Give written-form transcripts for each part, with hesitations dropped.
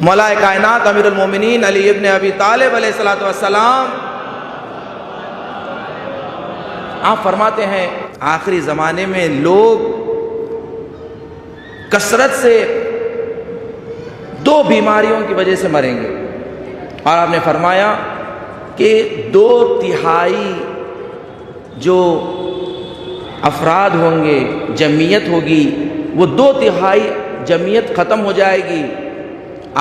مولا کائنات امیر المومنین علی ابن ابی طالب علیہ الصلوۃ والسلام آپ فرماتے ہیں آخری زمانے میں لوگ کثرت سے دو بیماریوں کی وجہ سے مریں گے، اور آپ نے فرمایا کہ 2/3 جو افراد ہوں گے، جمعیت ہوگی، وہ 2/3 جمعیت ختم ہو جائے گی۔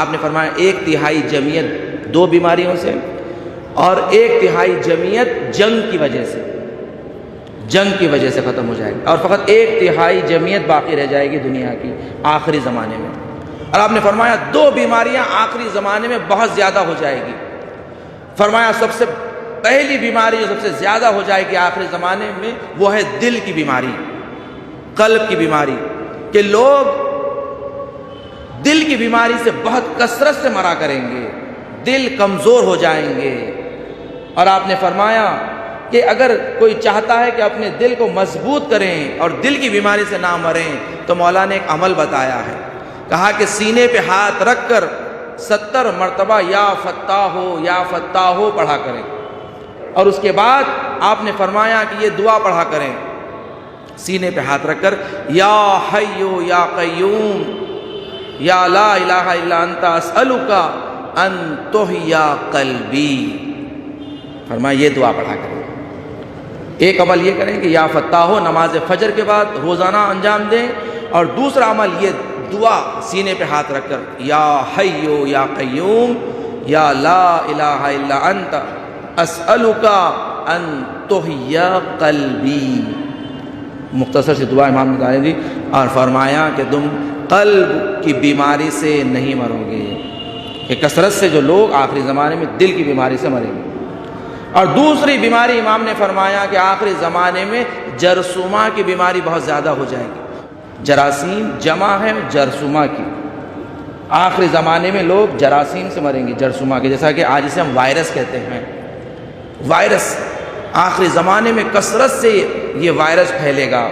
آپ نے فرمایا 1/3 جمعیت 2 بیماریوں سے، اور 1/3 جمعیت جنگ کی وجہ سے ختم ہو جائے گی، اور فقط 1/3 جمعیت باقی رہ جائے گی دنیا کی آخری زمانے میں۔ اور آپ نے فرمایا 2 بیماریاں آخری زمانے میں بہت زیادہ ہو جائے گی۔ فرمایا سب سے پہلی بیماری جو سب سے زیادہ ہو جائے گی آخری زمانے میں وہ ہے دل کی بیماری، قلب کی بیماری، کہ لوگ دل کی بیماری سے بہت کثرت سے مرا کریں گے، دل کمزور ہو جائیں گے۔ اور آپ نے فرمایا کہ اگر کوئی چاہتا ہے کہ اپنے دل کو مضبوط کریں اور دل کی بیماری سے نہ مریں تو مولا نے ایک عمل بتایا ہے، کہا کہ سینے پہ ہاتھ رکھ کر 70 مرتبہ یا فتاح ہو پڑھا کریں، اور اس کے بعد آپ نے فرمایا کہ یہ دعا پڑھا کریں سینے پہ ہاتھ رکھ کر، یا حیو یا قیوم یا لا الہ الا انت اسألک ان تحیا قلبی۔ فرمایا یہ دعا پڑھا کریں۔ ایک عمل یہ کریں کہ یا فتاح ہو نماز فجر کے بعد روزانہ انجام دیں، اور دوسرا عمل یہ دعا سینے پہ ہاتھ رکھ کر، یا حیو یا قیوم یا لا الہ الا انت اسألک ان تحیا قلبی۔ مختصر سی دعا امام نے بتائی دی، اور فرمایا کہ تم قلب کی بیماری سے نہیں مرو گے، کہ کثرت سے جو لوگ آخری زمانے میں دل کی بیماری سے مریں گے۔ اور دوسری بیماری امام نے فرمایا کہ آخری زمانے میں جرثومہ کی بیماری بہت زیادہ ہو جائے گی۔ جراثیم جمع ہے جرثومہ کی، آخری زمانے میں لوگ جراثیم سے مریں گے، جرثومہ کے، جیسا کہ آج اسے ہم وائرس کہتے ہیں۔ وائرس آخری زمانے میں کثرت سے یہ وائرس پھیلے گا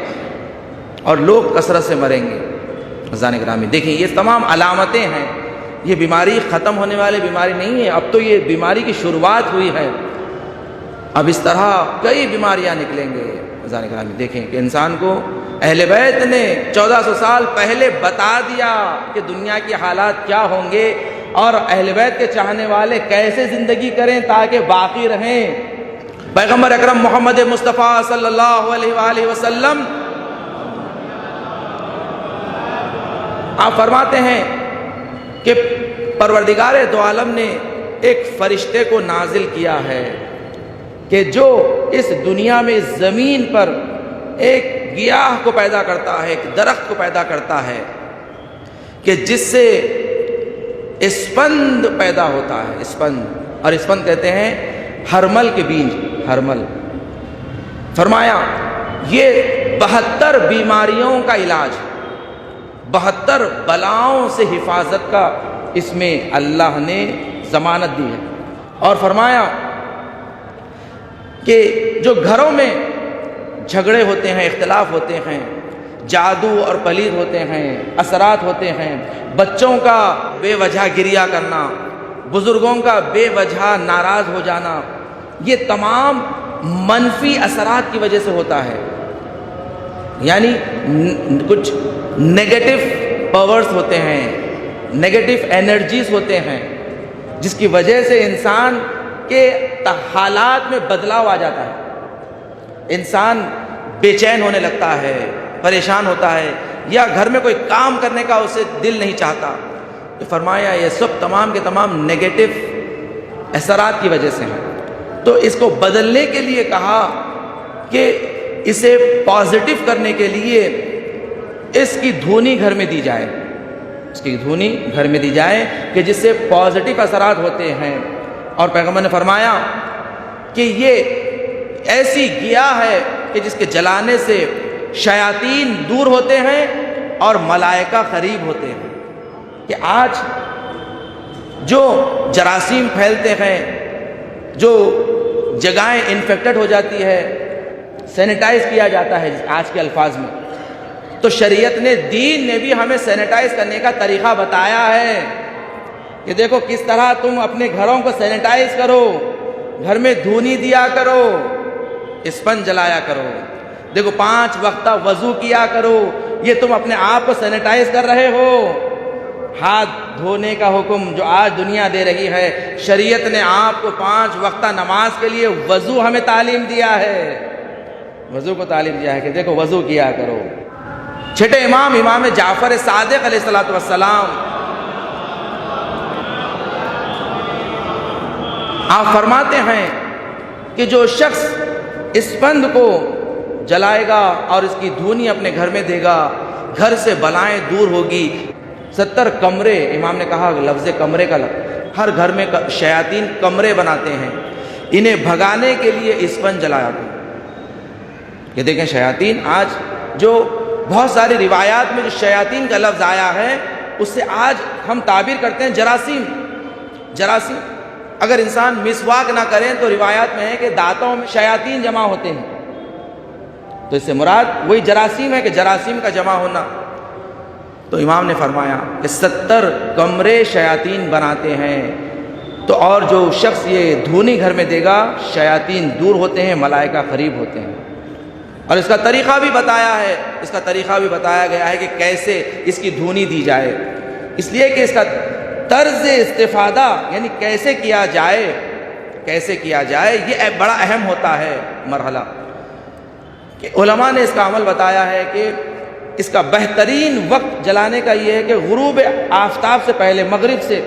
اور لوگ کثرت سے مریں گے۔ عزیزان گرامی دیکھیں، یہ تمام علامتیں ہیں، یہ بیماری ختم ہونے والی بیماری نہیں ہے، اب تو یہ بیماری کی شروعات ہوئی ہے، اب اس طرح کئی بیماریاں نکلیں گے۔ عزیزان گرامی دیکھیں کہ انسان کو اہل بیت نے 1400 سال پہلے بتا دیا کہ دنیا کے حالات کیا ہوں گے، اور اہل بیت کے چاہنے والے کیسے زندگی کریں تاکہ باقی رہیں۔ پیغمبر اکرم محمد مصطفیٰ صلی اللہ علیہ وآلہ وسلم آپ فرماتے ہیں کہ پروردگار دو عالم نے ایک فرشتے کو نازل کیا ہے کہ جو اس دنیا میں زمین پر ایک گیاہ کو پیدا کرتا ہے، ایک درخت کو پیدا کرتا ہے کہ جس سے اسپند پیدا ہوتا ہے، اسپند، اور اسپند کہتے ہیں ہرمل کے بیج، ہرمل۔ فرمایا یہ 72 بیماریوں کا علاج، 72 بلاؤں سے حفاظت کا اس میں اللہ نے ضمانت دی ہے۔ اور فرمایا کہ جو گھروں میں جھگڑے ہوتے ہیں، اختلاف ہوتے ہیں، جادو اور پلید ہوتے ہیں، اثرات ہوتے ہیں، بچوں کا بے وجہ گریہ کرنا، بزرگوں کا بے وجہ ناراض ہو جانا، یہ تمام منفی اثرات کی وجہ سے ہوتا ہے، یعنی کچھ نیگیٹو پاورز ہوتے ہیں، نیگیٹو انرجیز ہوتے ہیں، جس کی وجہ سے انسان کے حالات میں بدلاؤ آ جاتا ہے، انسان بے چین ہونے لگتا ہے، پریشان ہوتا ہے، یا گھر میں کوئی کام کرنے کا اسے دل نہیں چاہتا۔ تو فرمایا یہ سب تمام کے تمام نیگیٹو اثرات کی وجہ سے ہیں۔ تو اس کو بدلنے کے لیے کہا کہ اسے پازیٹو کرنے کے لیے اس کی دھونی گھر میں دی جائے، اس کی دھونی گھر میں دی جائے کہ جس سے پازیٹو اثرات ہوتے ہیں۔ اور پیغمبر نے فرمایا کہ یہ ایسی گیاہ ہے کہ جس کے جلانے سے شیاطین دور ہوتے ہیں اور ملائکہ قریب ہوتے ہیں۔ کہ آج جو جراثیم پھیلتے ہیں، جو جگہیں انفیکٹڈ ہو جاتی ہے، سینیٹائز کیا جاتا ہے آج کے الفاظ میں، تو شریعت نے، دین نے بھی ہمیں سینیٹائز کرنے کا طریقہ بتایا ہے کہ دیکھو کس طرح تم اپنے گھروں کو سینیٹائز کرو، گھر میں دھونی دیا کرو، اسپنج جلایا کرو، دیکھو 5 وقتہ وضو کیا کرو، یہ تم اپنے آپ کو سینیٹائز کر رہے ہو۔ ہاتھ دھونے کا حکم جو آج دنیا دے رہی ہے، شریعت نے آپ کو 5 وقتہ نماز کے لیے وضو ہمیں تعلیم دیا ہے، وضو کو تعلیم دیا ہے کہ دیکھو وضو کیا کرو۔ چھٹے امام جعفر صادق علیہ السلام، آپ فرماتے ہیں کہ جو شخص اسپند کو جلائے گا اور اس کی دھونی اپنے گھر میں دے گا، گھر سے بلائیں دور ہوگی۔ 70 کمرے، امام نے کہا لفظ کمرے کا ہر گھر میں شیاطین کمرے بناتے ہیں، انہیں بھگانے کے لیے اسپنج جلایا کرو۔ یہ دیکھیں شیاطین، آج جو بہت ساری روایات میں جو شیاطین کا لفظ آیا ہے، اس سے آج ہم تعبیر کرتے ہیں جراثیم۔ جراثیم اگر انسان مسواک نہ کریں تو روایات میں ہے کہ دانتوں میں شیاطین جمع ہوتے ہیں، تو اس سے مراد وہی جراثیم ہے کہ جراثیم کا جمع ہونا۔ تو امام نے فرمایا کہ 70 کمرے شیاطین بناتے ہیں، تو اور جو شخص یہ دھونی گھر میں دے گا، شیاطین دور ہوتے ہیں، ملائکہ قریب ہوتے ہیں۔ اور اس کا طریقہ بھی بتایا ہے، اس کا طریقہ بھی بتایا گیا ہے کہ کیسے اس کی دھونی دی جائے، اس لیے کہ اس کا طرز استفادہ یعنی کیسے کیا جائے، کیسے کیا جائے، یہ بڑا اہم ہوتا ہے مرحلہ۔ کہ علماء نے اس کا عمل بتایا ہے کہ اس کا بہترین وقت جلانے کا یہ ہے کہ غروب آفتاب سے پہلے، مغرب سے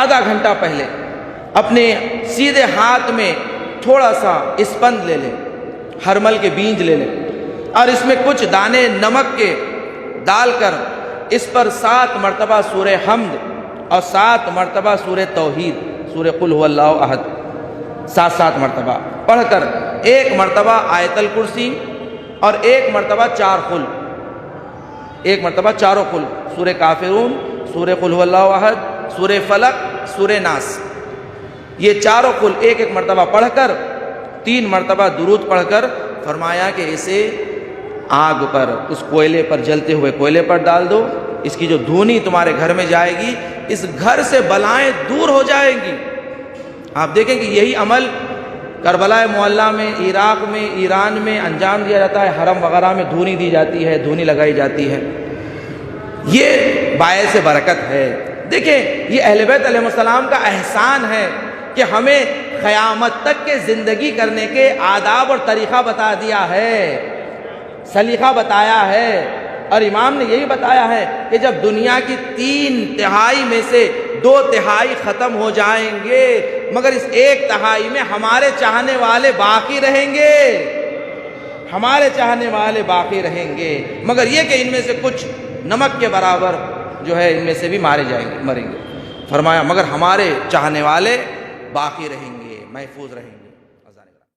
آدھا گھنٹہ پہلے اپنے سیدھے ہاتھ میں تھوڑا سا اسپند لے لیں، ہرمل کے بیج لے لیں، اور اس میں کچھ دانے نمک کے ڈال کر اس پر 7 مرتبہ سورہ حمد اور 7 مرتبہ سورہ توحید، سورہ قل هو اللہ احد 7 مرتبہ پڑھ کر 1 مرتبہ آیت الکرسی اور 1 مرتبہ 4 قل، 1 مرتبہ چاروں قل، سورہ کافرون، سورہ قل هو اللہ احد، سورہ فلق، سورہ ناس، یہ چاروں قل 1 مرتبہ پڑھ کر 3 مرتبہ درود پڑھ کر فرمایا کہ اسے آگ پر، اس کوئلے پر، جلتے ہوئے کوئلے پر ڈال دو، اس کی جو دھونی تمہارے گھر میں جائے گی، اس گھر سے بلائیں دور ہو جائیں گی۔ آپ دیکھیں کہ یہی عمل کربلا معلیٰ میں، عراق میں، ایران میں انجام دیا جاتا ہے، حرم وغیرہ میں دھونی دی جاتی ہے، دھونی لگائی جاتی ہے، یہ باعث برکت ہے۔ دیکھیں یہ اہل بیت علیہ السلام کا احسان ہے کہ ہمیں قیامت تک کے زندگی کرنے کے آداب اور طریقہ بتا دیا ہے، سلیقہ بتایا ہے، اور امام نے یہی بتایا ہے کہ جب دنیا کی 3/3 میں سے 2/3 ختم ہو جائیں گے، مگر اس 1/3 میں ہمارے چاہنے والے باقی رہیں گے، ہمارے چاہنے والے باقی رہیں گے، مگر یہ کہ ان میں سے کچھ نمک کے برابر جو ہے ان میں سے بھی مارے جائیں گے، مریں گے۔ فرمایا مگر ہمارے چاہنے والے باقی رہیں گے، محفوظ رہیں گے۔